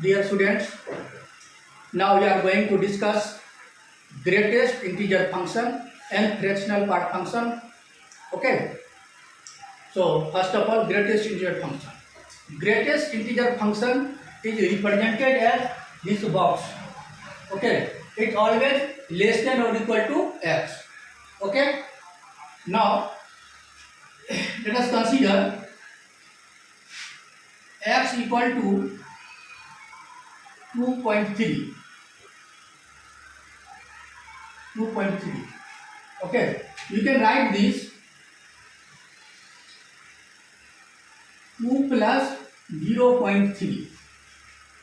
Dear students, now we are going to discuss greatest integer function and fractional part function. Okay. So first of all, greatest integer function. Greatest integer function is represented as this box. Okay. It always less than or equal to x. Okay. Now let us consider x equal to 2.3. 2.3. Okay. You can write this 2 plus 0.3.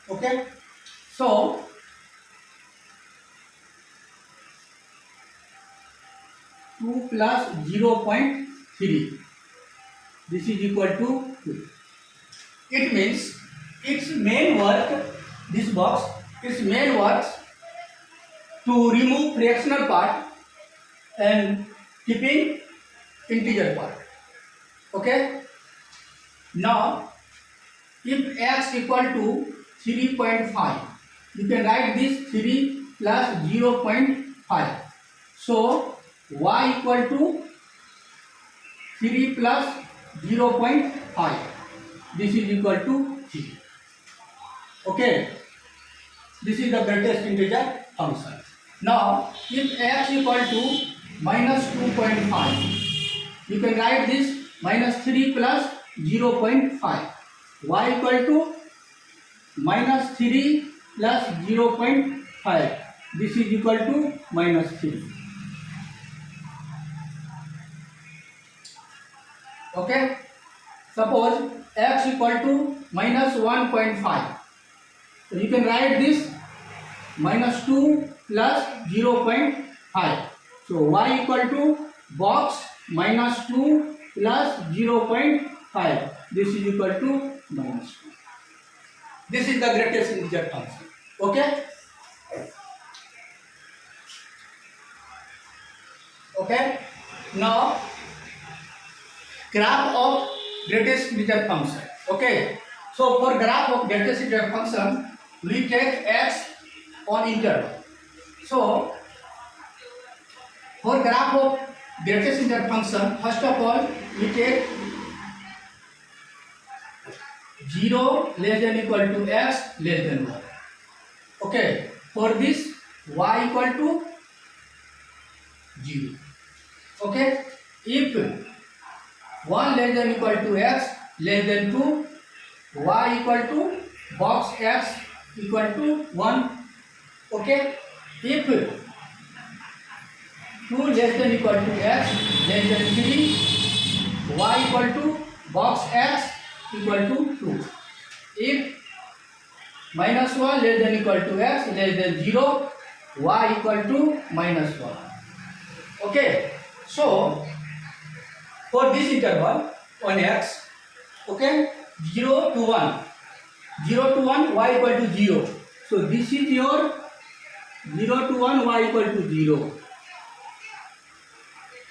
Okay. So 2 plus 0.3. This is equal to 2. It means its main work, this box, its main work to remove fractional part and keeping integer part. Okay. Now, if x equal to 3.5, you can write this 3 plus 0.5. So, y equal to 3 plus 0.5. This is equal to 3. Okay. This is the greatest integer function. Now, if x equal to minus 2.5, you can write this minus 3 plus 0.5. Y equal to minus 3 plus 0.5. This is equal to minus 3. Okay. Suppose x equal to minus 1.5. So you can write this minus 2 plus 0.5. So y equal to box minus 2 plus 0.5. This is equal to minus 2. This is the greatest integer function. Okay? Okay? Now, graph of greatest integer function. Okay? So, for graph of greatest integer function, we take x on interval. So, for graph of greatest integer function, first of all, we take 0 less than equal to x less than 1. Okay. For this, y equal to 0. Okay. If 1 less than equal to x less than 2, y equal to box x equal to 1. Okay. If 2 less than equal to x less than 3, y equal to box x equal to 2. If minus 1 less than equal to x less than 0, y equal to minus 1. Okay. So, for this interval on x, okay, 0 to 1. 0 to 1, y equal to 0. So, this is your 0 to 1, y equal to 0.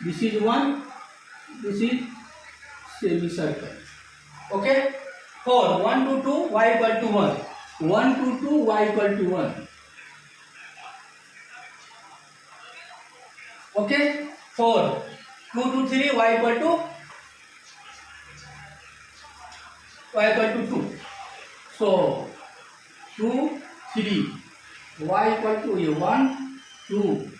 This is 1, this is semicircle. Okay. For 1 to 2, y equal to 1. 1 to 2, y equal to 1. Okay. For 2 to 3, y equal to 2. So 2, 3, y equal to 1, 2.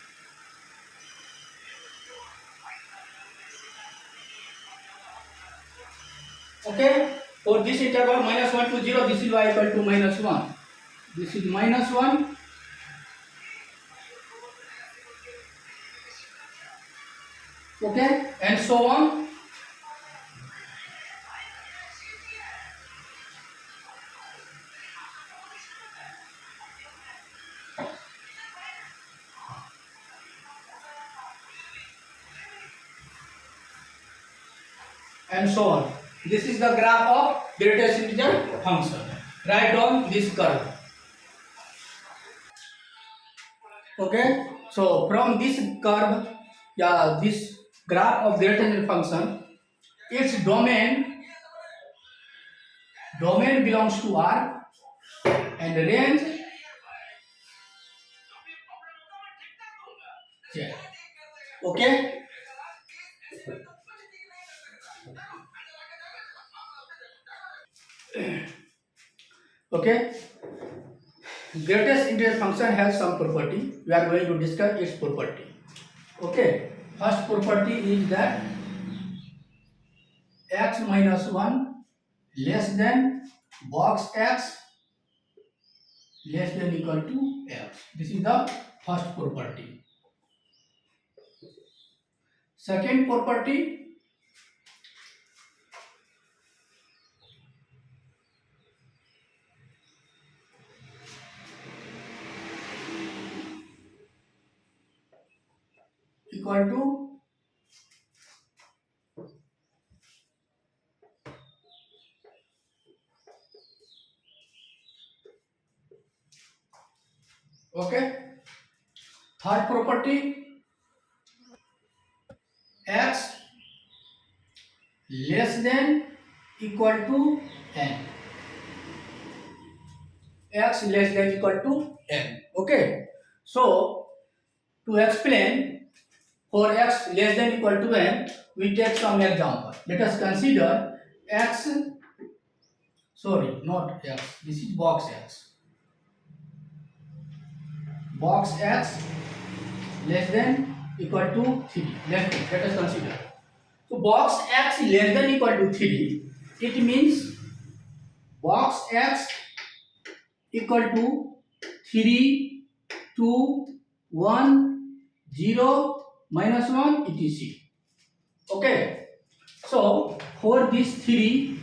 Okay. For this interval minus 1 to 0, this is y equal to minus 1. This is minus 1. Okay. And so on. And so on. This is the graph of greatest integer function. Write down this curve. Okay. So from this curve, this graph of greatest integer function, its domain belongs to R and range Z. Okay. Okay. Greatest integer function has some property. We are going to discuss its property. Okay. First property is that x minus 1 less than box x less than equal to x. This is the first property. Second property, equal to okay. Third property, x less than equal to n. X less than equal to n. Okay. So to explain, for x less than equal to n, we take some example. Let us consider x, sorry, not x, this is box x. Box x less than equal to 3. Let us consider. So box x less than equal to 3, it means box x equal to 3, 2, 1, 0, minus 1, etc. Okay. So for this 3,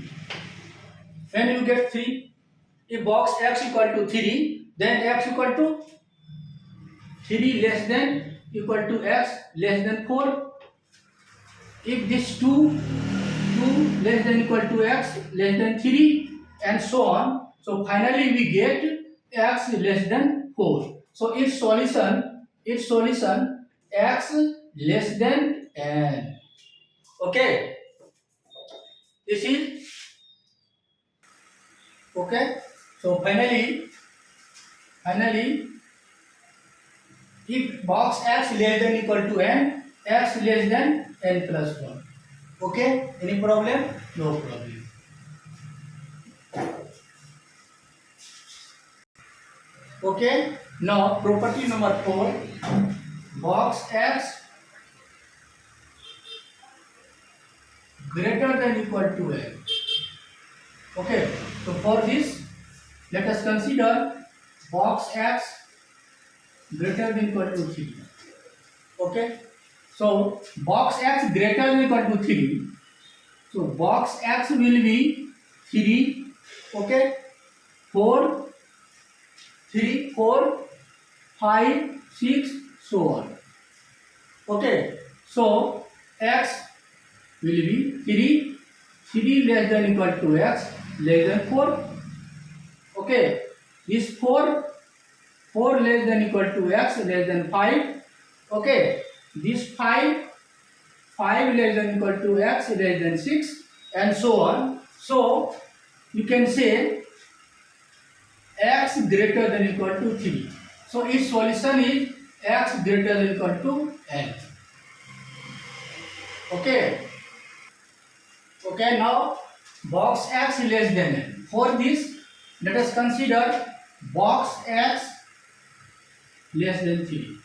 when you get 3, if box x equal to 3, then x equal to 3 less than equal to x less than 4. If this 2 less than equal to x less than 3 and so on. So finally we get x less than 4. So its solution x less than n. Okay. This is okay. So finally if box x less than equal to n, x less than n plus 1. Okay. Any problem? No problem. Okay. Now property number 4, box x greater than equal to n. Okay. So for this, let us consider box x greater than equal to 3. Okay. So box x greater than equal to 3. So box x will be 3. Okay. 4, 3, 4, 5, 6, so on. Okay. So x will be 3 less than equal to x less than 4. Okay. This 4 less than equal to x less than 5. Okay. This 5 less than equal to x less than 6 and so on. So you can say x greater than equal to 3. So its solution is x greater than equal to n. Okay. Okay, now box x less than n. For this, let us consider box x less than 3.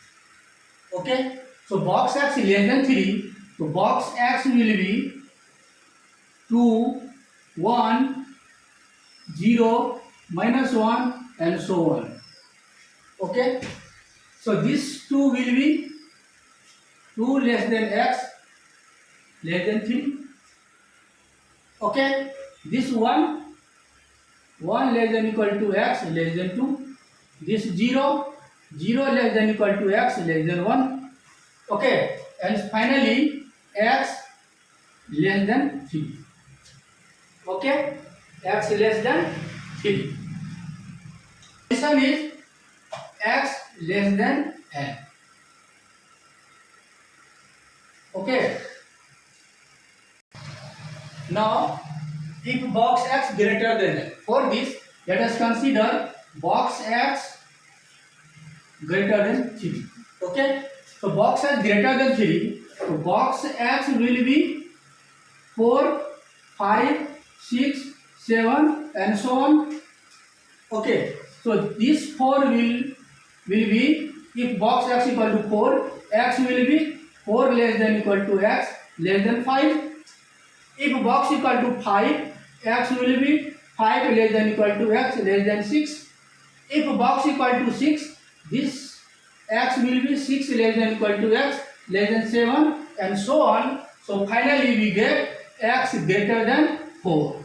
Okay. So box x less than 3. So box x will be 2, 1, 0, minus 1 and so on. Okay. So this 2 will be 2 less than x less than 3. Okay. This 1 less than equal to x less than 2. This 0 less than equal to x less than 1. Okay. And finally x less than 3. Okay. X less than 3. Solution is x less than n. Okay. Now if box x greater than n, for this let us consider box x greater than 3. Okay, so box x greater than 3, so box x will be 4, 5, 6, 7 and so on. Okay, so this 4 will be, if box x equal to 4, x will be 4 less than equal to x less than 5. If box equal to 5, x will be 5 less than equal to x less than 6. If box equal to 6, this x will be 6 less than equal to x less than 7 and so on. So finally we get x greater than 4.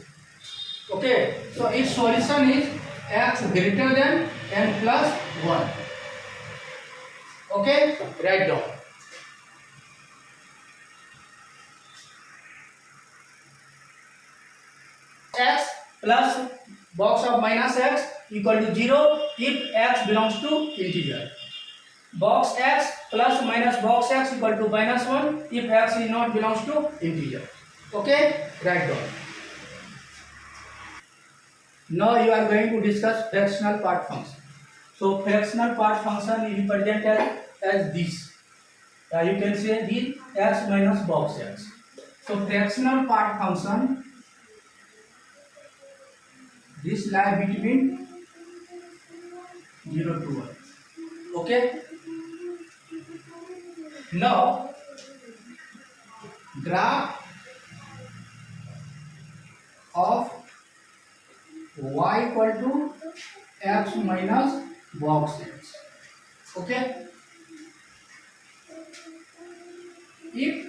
Okay, so its solution is x greater than n plus 1. Okay, write down. X plus box of minus x equal to 0 if x belongs to integer. Box x plus minus box x equal to minus 1 if x is not belongs to integer. Okay, write down. Now you are going to discuss fractional part function. So fractional part function is represented as this. You can say this x minus box x. So fractional part function, this lie between 0 to 1. Okay. Now graph of y equal to x minus box x. Okay. If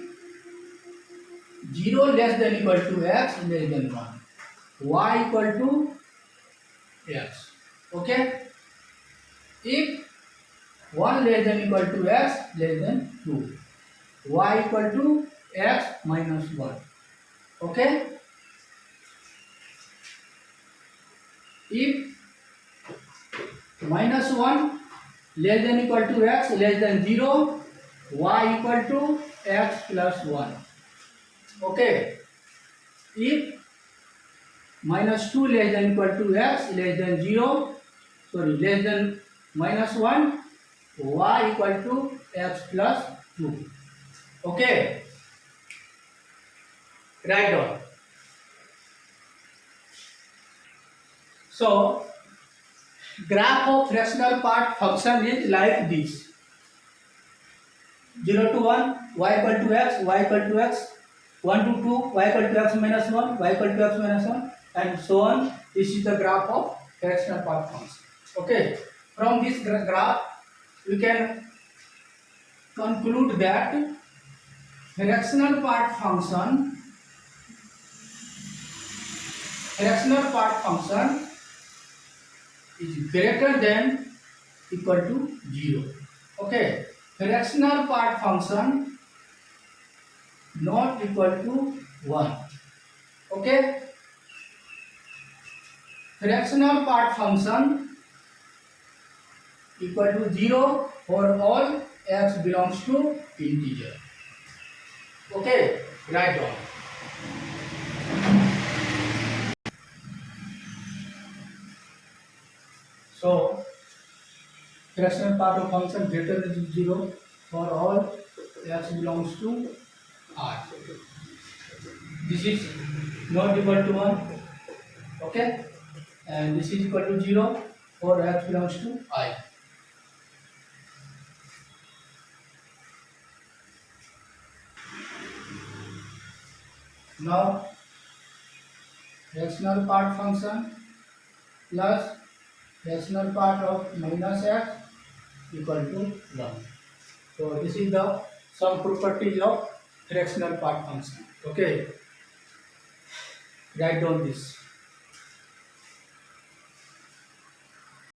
0 less than equal to x less than 1, y equal to x. Okay. If 1 less than equal to x less than 2, y equal to x minus 1. Okay. If minus 1 less than equal to x less than 0, y equal to x plus 1. Okay. If minus 2 less than equal to x less than 0, less than minus 1, y equal to x plus 2. Okay. Write down. So graph of fractional part function is like this. 0 to 1, y equal to x, y equal to x. 1 to 2, y equal to x minus 1, y equal to x minus 1 and so on. This is the graph of fractional part function. Okay. From this graph, we can conclude that fractional part function is greater than equal to 0. Okay. Fractional part function not equal to 1. Okay. Fractional part function equal to 0 for all x belongs to integer. Okay, write down. So fractional part of function greater than 0 for all x belongs to R. This is not equal to 1. Okay, and this is equal to 0 for x belongs to I. Now rational part function plus rational part of minus x equal to 1. So this is the some properties of fractional part function. Okay, write down this.